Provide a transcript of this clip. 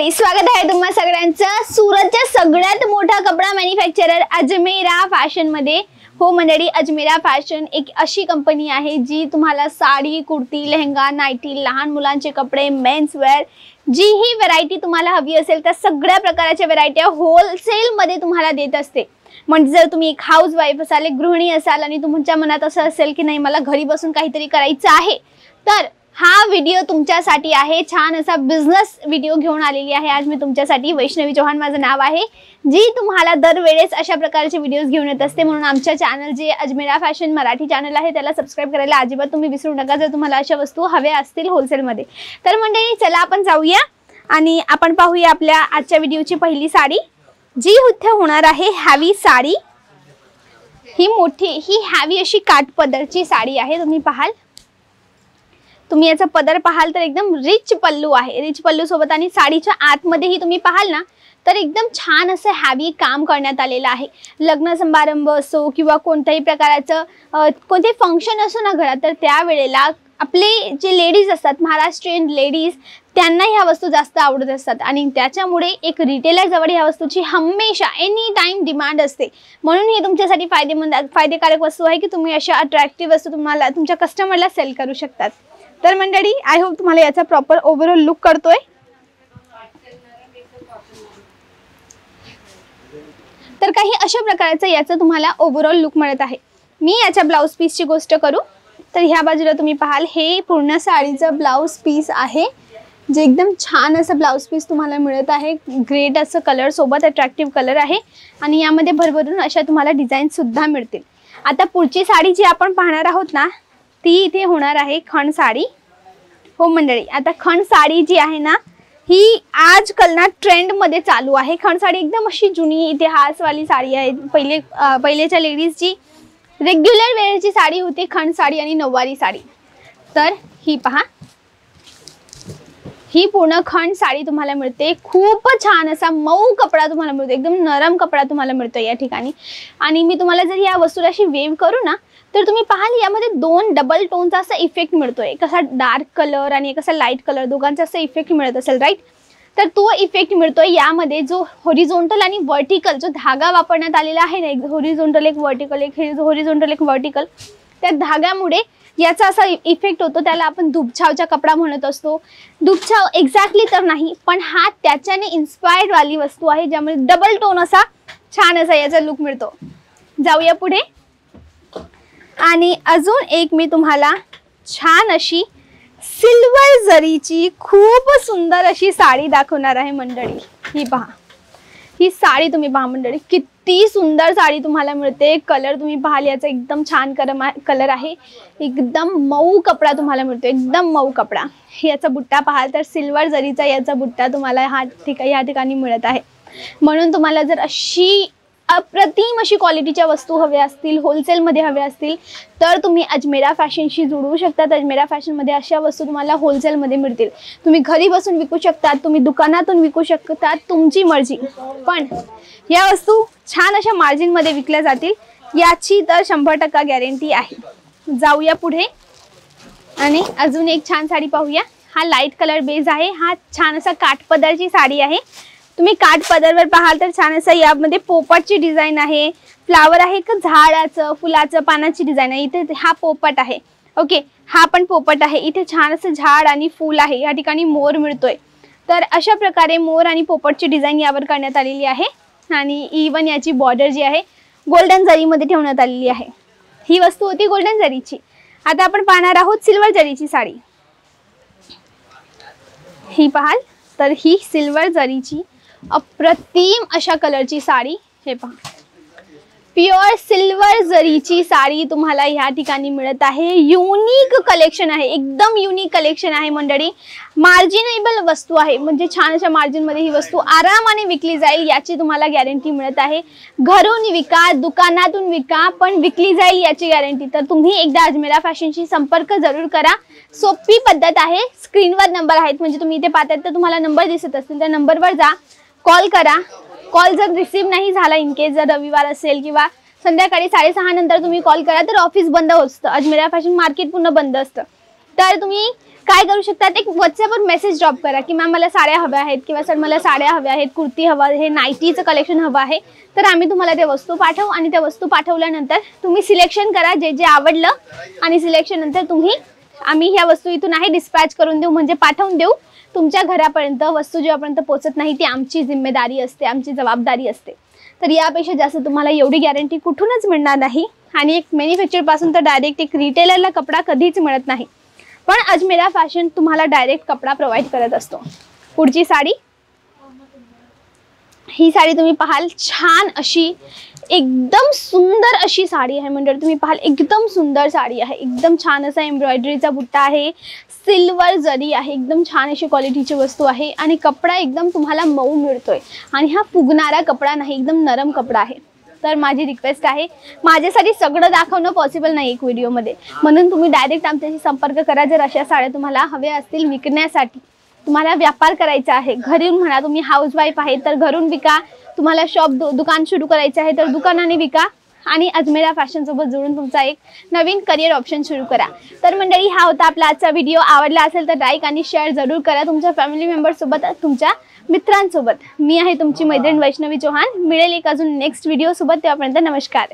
मंडळी, स्वागत आहे तुम्हा सगळ्यांचं सुरतच्या सगळ्यात मोठा कपडा मॅन्युफॅक्चरर अजमेरा फॅशन मध्ये। हो मंडळी, अजमेरा फॅशन एक अशी कंपनी आहे जी तुम्हाला साडी, कुर्ती, लेहंगा, नाइटी, लहान मुलांचे कपडे, मेन्स वेअर जी ही व्हरायटी तुम्हाला हवी असेल त्या सगळ्या प्रकारच्या व्हरायटी होलसेल मध्ये तुम्हाला देत असते। म्हणजे जर तुम्ही एक हाऊस वाईफ असाल, एक गृहिणी असाल आणि तुमच्या मनात असं असेल की नाही मला घरी बसून काहीतरी करायचं आहे, तर हा व्हिडिओ तुमच्यासाठी आहे। छान असा बिझनेस व्हिडिओ घेऊन आलेली आहे आज मी तुमच्यासाठी। वैष्णवी चौहान माझं नाव आहे, जी तुम्हाला दरवेळेस अशा प्रकारचे व्हिडिओज घेऊन येत असते। म्हणून आमच्या चॅनल जे अजमेरा फॅशन मराठी चॅनल आहे त्याला सबस्क्राइब करायला अजिबात तुम्ही विसरू नका जर तुम्हाला अशा वस्तू हव्या असतील होलसेल मध्ये। तर मंडळी चला आपण जाऊया आणि आपण पाहूया आपल्या आजच्या व्हिडिओची पहिली साडी, जी इथे होणार आहे हॅवी साडी। ही मोठी ही हॅवी अशी काठपदरची साडी आहे। तुम्ही पाहाल, तुम्ही याचा पदर पाहाल तर एकदम रिच पल्लू आहे। रिच पल्लू सोबत आणि साडीच्या आतमध्येही तुम्ही पाहाल ना तर एकदम छान असं हॅवी काम करण्यात आलेलं आहे। लग्न समारंभ असो किंवा कोणत्याही प्रकारचं कोणते फंक्शन असो ना घरात, तर त्यावेळेला आपले जे लेडीज असतात, महाराष्ट्रीयन लेडीज, त्यांना ह्या वस्तू जास्त आवडत असतात आणि त्याच्यामुळे एक रिटेलर जवळ ह्या वस्तूची हमेशा एनी टाइम डिमांड असते। म्हणून ही तुमच्यासाठी फायदेकारक वस्तू आहे की तुम्ही अशा अट्रॅक्टिव्ह वस्तू तुम्हाला तुमच्या कस्टमरला सेल करू शकतात। तर मंडळी, आय होप तुम्हाला याचा प्रॉपर ओव्हरऑल लुक करतोय। तर काही अशा प्रकारचं याचं तुम्हाला ओव्हरऑल लुक मिळत आहे। मी याच्या ब्लाउज पीसची गोष्ट करू तर ह्या बाजूला तुम्ही पाहाल हे पूर्ण साडीचं ब्लाउज पीस आहे, जे एकदम छान असं ब्लाउज पीस तुम्हाला मिळत आहे। ग्रेट असं कलर सोबत अट्रॅक्टिव्ह कलर आहे आणि यामध्ये भरभरून अशा तुम्हाला डिझाईन सुद्धा मिळतील। आता पुढची साडी जी आपण पाहणार आहोत ना, ती इथे होणार आहे खण साडी। हो मंडळी, आता खण साडी जी आहे ना ही आजकाल ना ट्रेंड मध्ये चालू आहे। खण साडी एकदम अशी जुनी इतिहासवाली साडी आहे। पहिलेच्या लेडीज जी रेग्युलर वेअरची साडी होती खण साडी आणि नऊवारी साडी। तर ही पहा, ही पूर्ण खण साडी तुम्हाला मिळते। खूप छान असा मऊ कपडा तुम्हाला मिळतो, एकदम नरम कपडा तुम्हाला मिळतो या ठिकाणी। आणि मी तुम्हाला जर या वस्तूला अशी वेव करू ना तर तुम्ही पाहाल यामध्ये दोन डबल टोनचा असा इफेक्ट मिळतोय, कसा डार्क कलर आणि कसा लाईट कलर दोघांचा असा इफेक्ट मिळत असेल, राईट? तर तो इफेक्ट मिळतोय यामध्ये। जो हॉरिझॉन्टल आणि वर्टिकल जो धागा वापरण्यात आलेला आहे ना, एक हॉरिझॉन्टल एक वर्टिकल, एक हॉरिझॉन्टल एक वर्टिकल, त्या धाग्यामुळे याचा असा इफेक्ट होतो। त्याला आपण दुबछावचा कपडा म्हणत असतो। दुबछाव एक्झॅक्टली तर नाही, पण हा त्याच्याने इन्स्पायर्ड वाली वस्तू आहे, ज्यामुळे डबल टोन असा छान असा याचा लुक मिळतो। जाऊया पुढे आणि अजून एक मी तुम्हाला छान अशी सिल्वर जरीची खूप सुंदर अशी साडी दाखवणार आहे मंडळी। ही पहा, ही साडी तुम्ही पहा मंडळी, किती सुंदर साडी तुम्हाला मिळते। कलर तुम्ही पाहाल याचा एकदम छान कलर आहे, एकदम मऊ कपडा तुम्हाला मिळतो, एकदम मऊ कपडा। याचा बुट्टा पाहाल तर सिल्वर जरीचा याचा बुट्टा तुम्हाला या ठिकाणी मिळत आहे। म्हणून तुम्हाला जर अशी अप्रतिम अशी क्वालिटीच्या वस्तू हव्या असतील, होलसेल मध्ये हव्या असतील, तर तुम्ही अजमेरा फॅशनशी जोडू शकतात। अजमेरा फॅशन मध्ये अशा वस्तू तुम्हाला होलसेल मध्ये मिळतील। तुम्ही घरी बसून विकू शकतात, तुम्ही दुकानातून विकू शकतात, तुमची मर्जी। पण या वस्तू छान अशा मार्जिन मध्ये विकल्या जातील याची तर 100% गॅरंटी आहे। जाऊया पुढे आणि अजून एक छान साडी पाहूया। हा लाईट कलर बेस आहे, हा छान असा काठपदरची साडी आहे। तुम्ही काठ पदरवर पाहाल तर छान असं यामध्ये पोपटची डिझाइन आहे, फ्लावर आहे का झाडाचं, फुलाचं, पानाची डिझाइन आहे। इथे हा पोपट आहे, ओके, हा पण पोपट आहे। इथे छान असं झाड आणि फूल आहे, या ठिकाणी मोर मिळतोय। तर अशा प्रकारे मोर आणि पोपटची डिझाइन यावर करण्यात आलेली आहे आणि इवन याची बॉर्डर जी आहे गोल्डन जरीमध्ये ठेवण्यात आलेली आहे। ही वस्तू होती गोल्डन जरीची। आता आपण पाहणार आहोत सिल्वर जरीची साडी। ही पाहाल तर ही सिल्वर जरीची अप्रतिम अशा कलरची साडी, हे पहा, प्युअर सिल्वर जरीची साडी तुम्हाला या ठिकाणी मिळत आहे। युनिक कलेक्शन आहे, एकदम युनिक कलेक्शन आहे मंडळी। मार्जिनेबल वस्तू आहे, म्हणजे छान अशा मार्जिन मध्ये ही वस्तू आरामाने विकली जाईल याची तुम्हाला गॅरंटी मिळत आहे। घरून विका, दुकानातून विका, पण विकली जाईल याची गॅरंटी। तर तुम्ही एकदा अजमेरा फॅशनशी संपर्क जरूर करा। सोपी पद्धत आहे, स्क्रीनवर नंबर आहेत, म्हणजे तुम्ही इथे पाहताय तर तुम्हाला नंबर दिसत असतील, त्या नंबरवर जा, कॉल करा। कॉल जर रिसीव नाही झाला, इन केस जर रविवार असेल किंवा संध्याकाळी 6:30 नंतर तुम्ही कॉल करा तर ऑफिस बंद असतं, अजमेरा फॅशन मार्केट पूर्ण बंद असतं। तर तुम्ही काय करू शकता, एक व्हॉट्सअपवर मेसेज ड्रॉप करा की मॅम मला साड्या हव्या आहेत किंवा सर मला साड्या हव्या आहेत, कुर्ती हवा आहे, नाईटीचं कलेक्शन हवं आहे. तर आम्ही तुम्हाला त्या वस्तू पाठवू आणि त्या वस्तू पाठवल्यानंतर तुम्ही सिलेक्शन करा जे जे आवडलं आणि सिलेक्शन नंतर आम्ही ह्या वस्तू इथून आहे डिस्पॅच करून देऊ, म्हणजे पाठवून देऊ तुमच्या घरापर्यंत. वस्तू जेव्हापर्यंत पोहोचत नाही ती आमची जिम्मेदारी असते, आमची जबाबदारी असते. तर यापेक्षा जास्त तुम्हाला एवढी गॅरंटी कुठूनच मिळणार नाही. आणि एक मॅन्युफॅक्चरपासून तर डायरेक्ट एक रिटेलरला कपडा कधीच मिळत नाही, पण अजमेरा फॅशन तुम्हाला डायरेक्ट कपडा प्रोव्हाइड करत असतो. पुढची साडी, ही साडी तुम्ही पाहाल छान अशी एकदम सुंदर अशी साडी आहे. म्हणजे तुम्ही पाहाल एकदम सुंदर साडी आहे, एकदम छान असा एम्ब्रॉयडरीचा बुट्टा आहे, सिल्वर जरी आहे, एकदम छान अशी क्वालिटीची वस्तू आहे. आणि कपडा एकदम तुम्हाला मऊ मिळतोय आणि हा फुगणारा कपडा नाही, एकदम नरम कपडा आहे. तर माझी रिक्वेस्ट आहे, माझ्यासाठी सगळं दाखवणं पॉसिबल नाही एक व्हिडिओमध्ये, म्हणून तुम्ही डायरेक्ट आमच्याशी संपर्क करा. जर अशा साड्या तुम्हाला हव्या असतील विकण्यासाठी, तुम्हाला व्यापार करायचा आहे, घरून म्हणा तुम्ही हाऊसवाईफ आहे तर घरून विका, तुम्हाला शॉप दुकान सुरू करायचं आहे तर दुकानाने विका आणि अजमेरा फॅशन सोबत जोडून तुमचा एक नवीन करिअर ऑप्शन सुरू करा. तर मंडळी, हा होता आपला आजचा व्हिडिओ. आवडला असेल तर लाईक आणि शेअर जरूर करा तुमच्या फॅमिली मेंबर सोबत, तुमच्या मित्रांसोबत. मी आहे तुमची मैत्रीण वैष्णवी चौहान. मिळेल एक अजून नेक्स्ट व्हिडिओ सोबत, तेव्हापर्यंत नमस्कार.